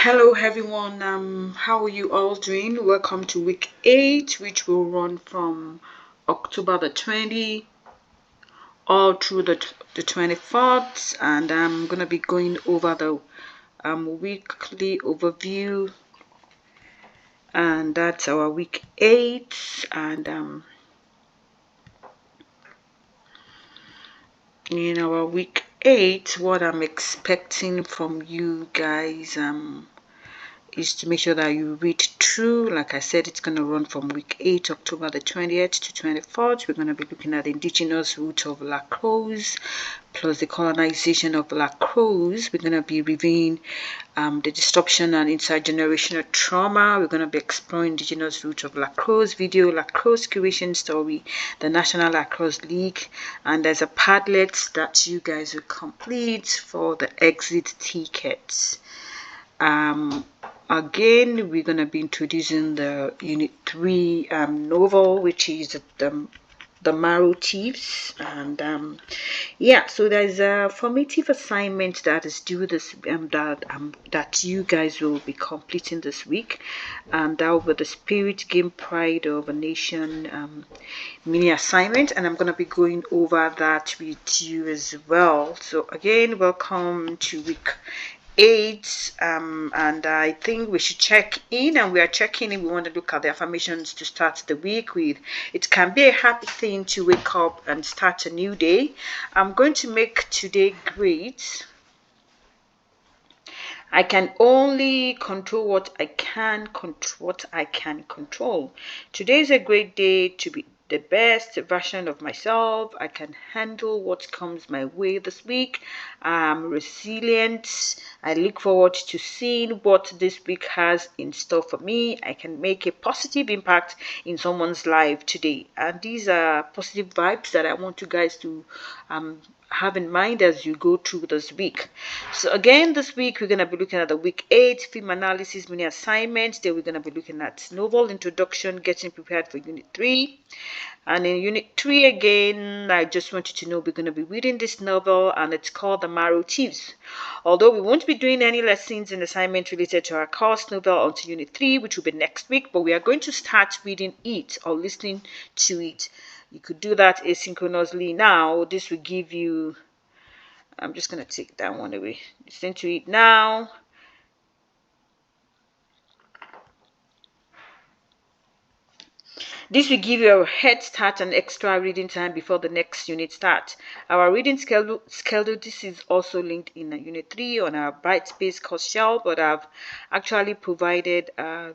Hello everyone, how are you all doing? Welcome to week 8, which will run from October the 20th all through the 24th, and I'm gonna be going over the weekly overview, and that's our week 8. And in our week 8, what I'm expecting from you guys is to make sure that you read through. Like I said, it's going to run from week 8, October the 20th to 24th. We're going to be looking at the indigenous root of La Crosse plus the colonization of La Crosse. We're going to be reviewing the disruption and intergenerational trauma. We're going to be exploring indigenous root of La Crosse video, La Crosse curation story, the National La Crosse League, and there's a Padlet that you guys will complete for the exit tickets. Again, we're going to be introducing the Unit 3 novel, which is the Marrow Thieves. And yeah, so there's a formative assignment that is due this that you guys will be completing this week, and that will be the Spirit Game Pride of a Nation mini assignment, and I'm going to be going over that with you as well. So again, welcome to week 8, and I think we should check in, and we are checking in. We want to look at the affirmations to start the week with. It can be a happy thing to wake up and start a new day. I'm going to make today great. I can only control what I can control. Today is a great day to be the best version of myself. I can handle what comes my way this week. I'm resilient. I look forward to seeing what this week has in store for me. I can make a positive impact in someone's life today. And these are positive vibes that I want you guys to have in mind as you go through this week. So again, this week we're going to be looking at the week 8 film analysis mini assignment. Then we're going to be looking at novel introduction, getting prepared for unit 3. And in unit 3 again, I just want you to know we're going to be reading this novel, and it's called The Marrow Thieves. Although we won't be doing any lessons in assignment related to our course novel until unit 3, which will be next week, but we are going to start reading it or listening to it. You could do that asynchronously now. This will give you, I'm just going to take that one away. Listen to it now. This will give you a head start and extra reading time before the next unit starts. Our reading schedule, this is also linked in unit 3 on our Brightspace course shell, but I've actually provided a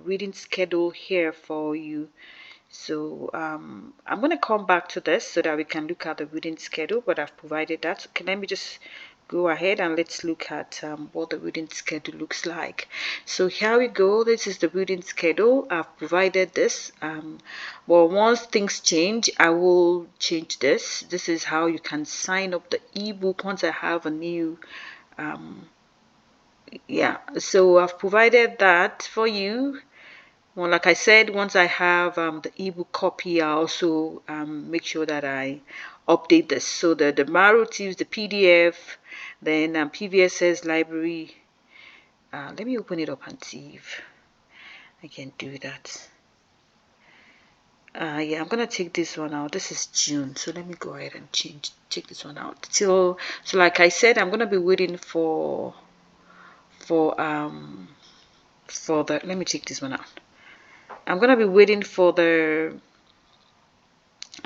reading schedule here for you. So I'm going to come back to this so that we can look at the reading schedule, but I've provided that. Okay, let me just go ahead and let's look at what the reading schedule looks like. So here we go. This is the reading schedule. I've provided this. Well, once things change, I will change this. This is how you can sign up the ebook once I have a new yeah, so I've provided that for you. Well, like I said, once I have the ebook copy, I also make sure that I update this. So the Marrow Thieves, the PDF, then PVSS library. Let me open it up and see if I can do that. Yeah, I'm gonna take this one out. This is June, so let me go ahead and take this one out. So like I said, I'm gonna be waiting for the. Let me take this one out. I'm gonna be waiting for the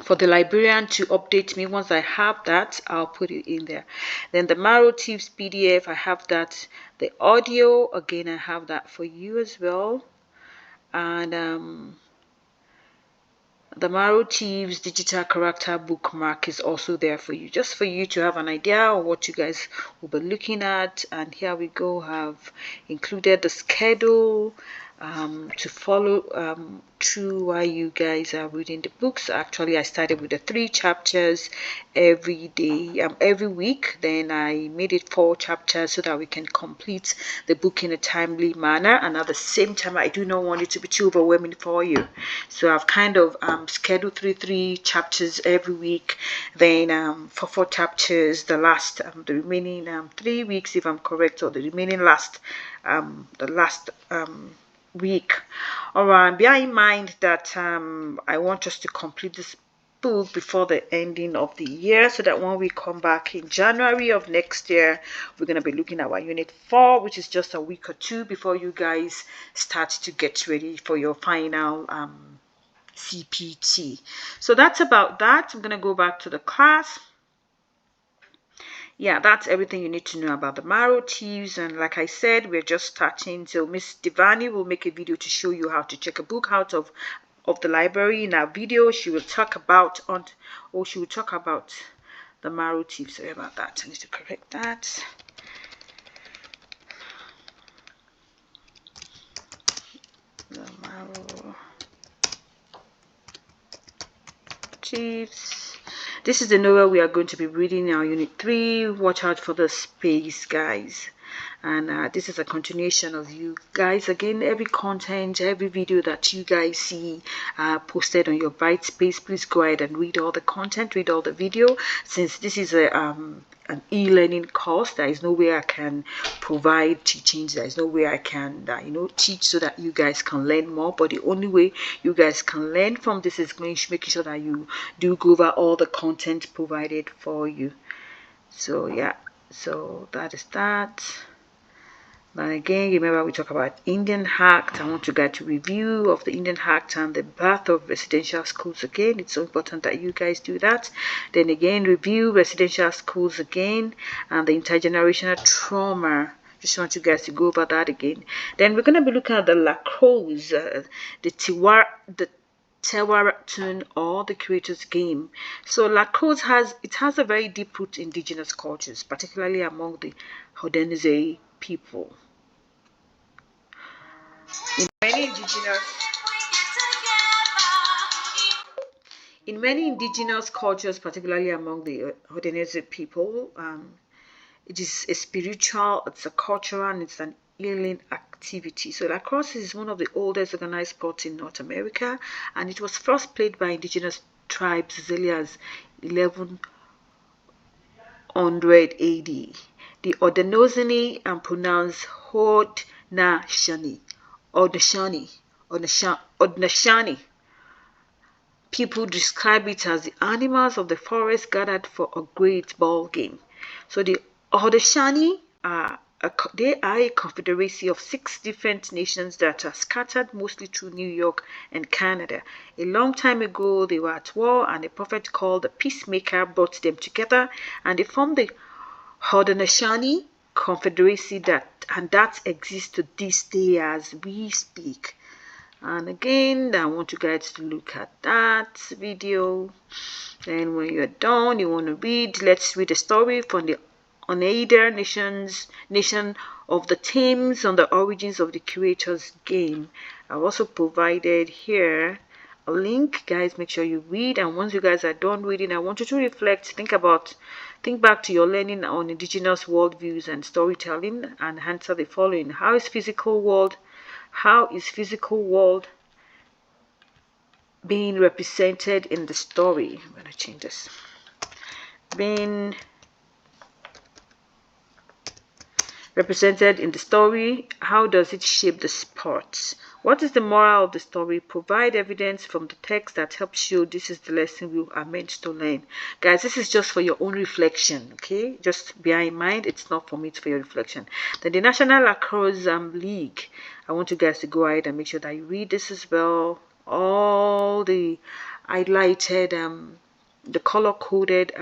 librarian to update me. Once I have that, I'll put it in there. Then the Marrow Thieves PDF, I have that. The audio, again, I have that for you as well. And the Marrow Thieves digital character bookmark is also there for you, just for you to have an idea of what you guys will be looking at. And here we go, have included the schedule. to follow through while you guys are reading the books. Actually, I started with the 3 chapters every day, every week. Then I made it 4 chapters so that we can complete the book in a timely manner. And at the same time, I do not want it to be too overwhelming for you. So I've kind of scheduled 3 chapters every week. Then for 4 chapters, the remaining 3 weeks, if I'm correct, or the remaining last week. All right, bear in mind that I want us to complete this book before the ending of the year, so that when we come back in January of next year, we're going to be looking at our unit 4, which is just a week or 2 before you guys start to get ready for your final CPT. So that's about that. I'm going to go back to the class. Yeah, that's everything you need to know about the marrow thieves. And like I said, we're just starting. So Miss Divani will make a video to show you how to check a book out of the library. In our video, she will talk about the marrow thieves. Sorry about that. I need to correct that. The marrow thieves. This is the novel we are going to be reading in our unit 3. Watch out for the space, guys. And this is a continuation of you guys. Again, every content, every video that you guys see posted on your Brightspace, please go ahead and read all the content, read all the video. Since this is an e-learning course, there is no way I can provide teachings. There is no way I can teach so that you guys can learn more. But the only way you guys can learn from this is making sure that you do go over all the content provided for you. So yeah, so that is that. But again, remember we talk about Indian Act. I want you guys to review of the Indian Act and the birth of residential schools again. It's so important that you guys do that. Then again, review residential schools again and the intergenerational trauma. Just want you guys to go over that again. Then we're going to be looking at the lacrosse, the Tewaratun, or the creator's game. So lacrosse has a very deep root in indigenous cultures, particularly among the Haudenosaunee people. In many indigenous cultures, particularly among the Haudenosaunee people, it is a spiritual, it's a cultural, and it's an healing activity. So lacrosse is one of the oldest organized sports in North America, and it was first played by indigenous tribes as early as 1100 AD. The Haudenosaunee and pronounced Haudenosaunee people describe it as the animals of the forest gathered for a great ball game. So the Haudenosaunee they are a confederacy of 6 different nations that are scattered mostly through New York and Canada. A long time ago, they were at war, and a prophet called the Peacemaker brought them together, and they formed the Haudenosaunee Confederacy that exists to this day as we speak. And again, I want you guys to look at that video. And when you're done, you want to let's read a story from the Oneida nation of the Thames on the origins of the creator's game. I've also provided here a link. Guys, make sure you read, and once you guys are done reading, I want you to reflect, think back to your learning on indigenous worldviews and storytelling, and answer the following. How is physical world being represented in the story? I'm going to change this. Being represented in the story, how does it shape the sport? What is the moral of the story? Provide evidence from the text that helps show this is the lesson we are meant to learn. Guys, this is just for your own reflection, okay? Just bear in mind, it's not for me, it's for your reflection. Then the National Lacrosse League. I want you guys to go ahead and make sure that you read this as well. All the highlighted, the color-coded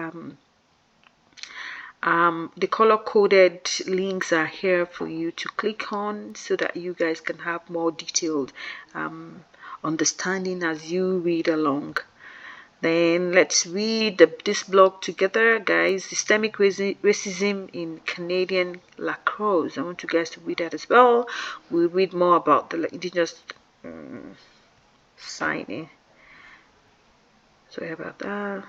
links are here for you to click on so that you guys can have more detailed understanding as you read along. Then let's read this blog together, guys. Systemic racism in Canadian lacrosse. I want you guys to read that as well. We'll read more about the Indigenous signing. Sorry about that.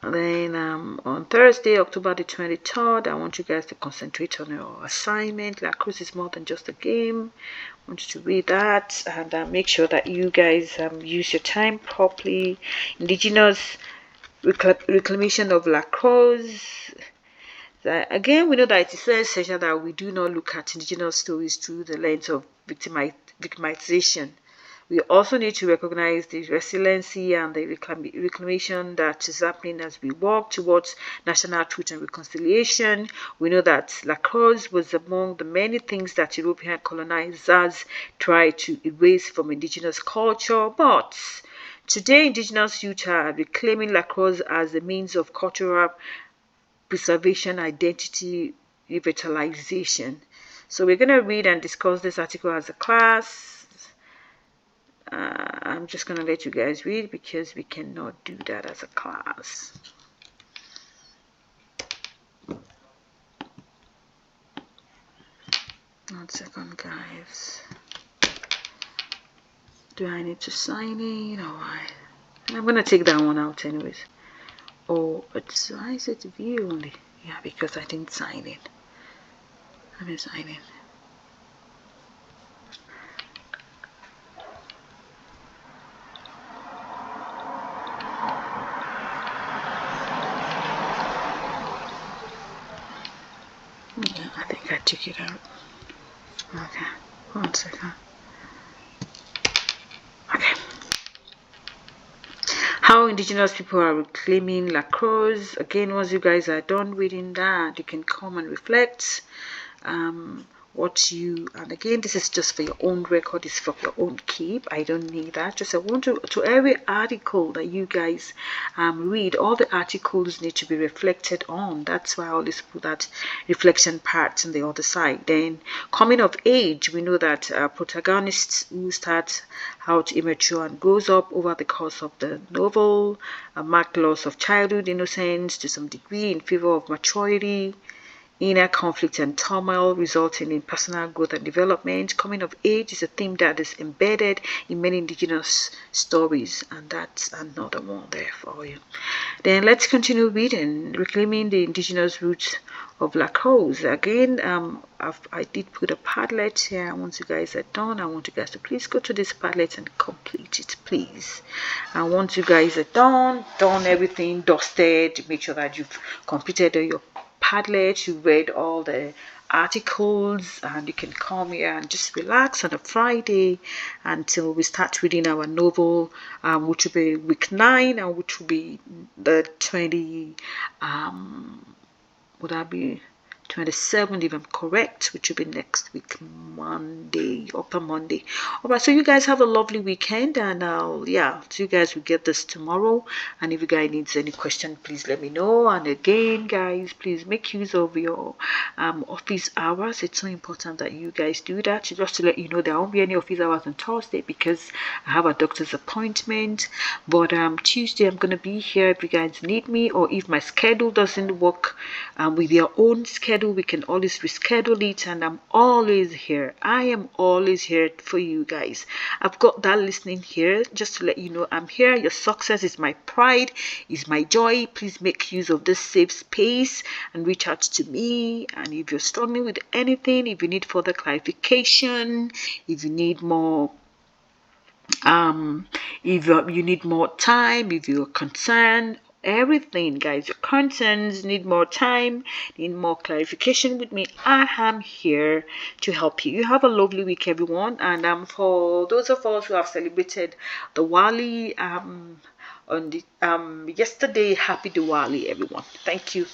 And then on Thursday, October the 23rd, I want you guys to concentrate on your assignment. Lacrosse is more than just a game. I want you to read that and make sure that you guys use your time properly. Indigenous reclamation of lacrosse. Again, we know that it is so essential that we do not look at Indigenous stories through the lens of victimization. We also need to recognize the resiliency and the reclamation that is happening as we work towards national truth and reconciliation. We know that lacrosse was among the many things that European colonizers tried to erase from Indigenous culture, but today Indigenous youth are reclaiming lacrosse as a means of cultural preservation, identity, revitalization. So we're going to read and discuss this article as a class. I'm just going to let you guys read because we cannot do that as a class. One second, guys. Do I need to sign in or what? I'm going to take that one out anyways. Oh, but why is it view only? Yeah, because I didn't sign it. Let me sign in. Yeah, I think I took it out. Okay, 1 second. Okay. How Indigenous people are reclaiming lacrosse. Again, once you guys are done reading that, you can come and reflect. And again, this is just for your own record, it's for your own keep. I don't need that. Just I want to every article that you guys read, all the articles need to be reflected on. That's why I always put that reflection part on the other side. Then coming of age, we know that protagonists who start out immature and grows up over the course of the novel mark loss of childhood innocence to some degree in favor of maturity, inner conflict and turmoil resulting in personal growth and development. Coming of age is a theme that is embedded in many Indigenous stories, and that's another one there for you. Then let's continue reading. Reclaiming the Indigenous roots of lacrosse. Again, I did put a Padlet here. Once you guys are done, I want you guys to please go to this Padlet and complete it, please. And once you guys are done everything, dusted, make sure that you've completed your Padlet, you read all the articles, and you can come here and just relax on a Friday until we start reading our novel, which will be week 9 and which will be the 20 would that be 27th if I'm correct, which will be next week, Monday, upper Monday. All right, so you guys have a lovely weekend, and so you guys will get this tomorrow. And if you guys needs any question, please let me know. And again, guys, please make use of your office hours. It's so important that you guys do that. Just to let you know, there won't be any office hours on Thursday because I have a doctor's appointment. But Tuesday I'm gonna be here if you guys need me, or if my schedule doesn't work with your own schedule, we can always reschedule it, and I'm always here. I am always here for you guys. I've got that listening here just to let you know I'm here. Your success is my pride, is my joy. Please make use of this safe space and reach out to me. And if you're struggling with anything, if you need further clarification, if you need more if you need more time, if you're concerned, everything, guys, your concerns need more time, need more clarification with me, I am here to help you. You have a lovely week, everyone. And for those of us who have celebrated the Diwali on the yesterday, happy Diwali, everyone. Thank you.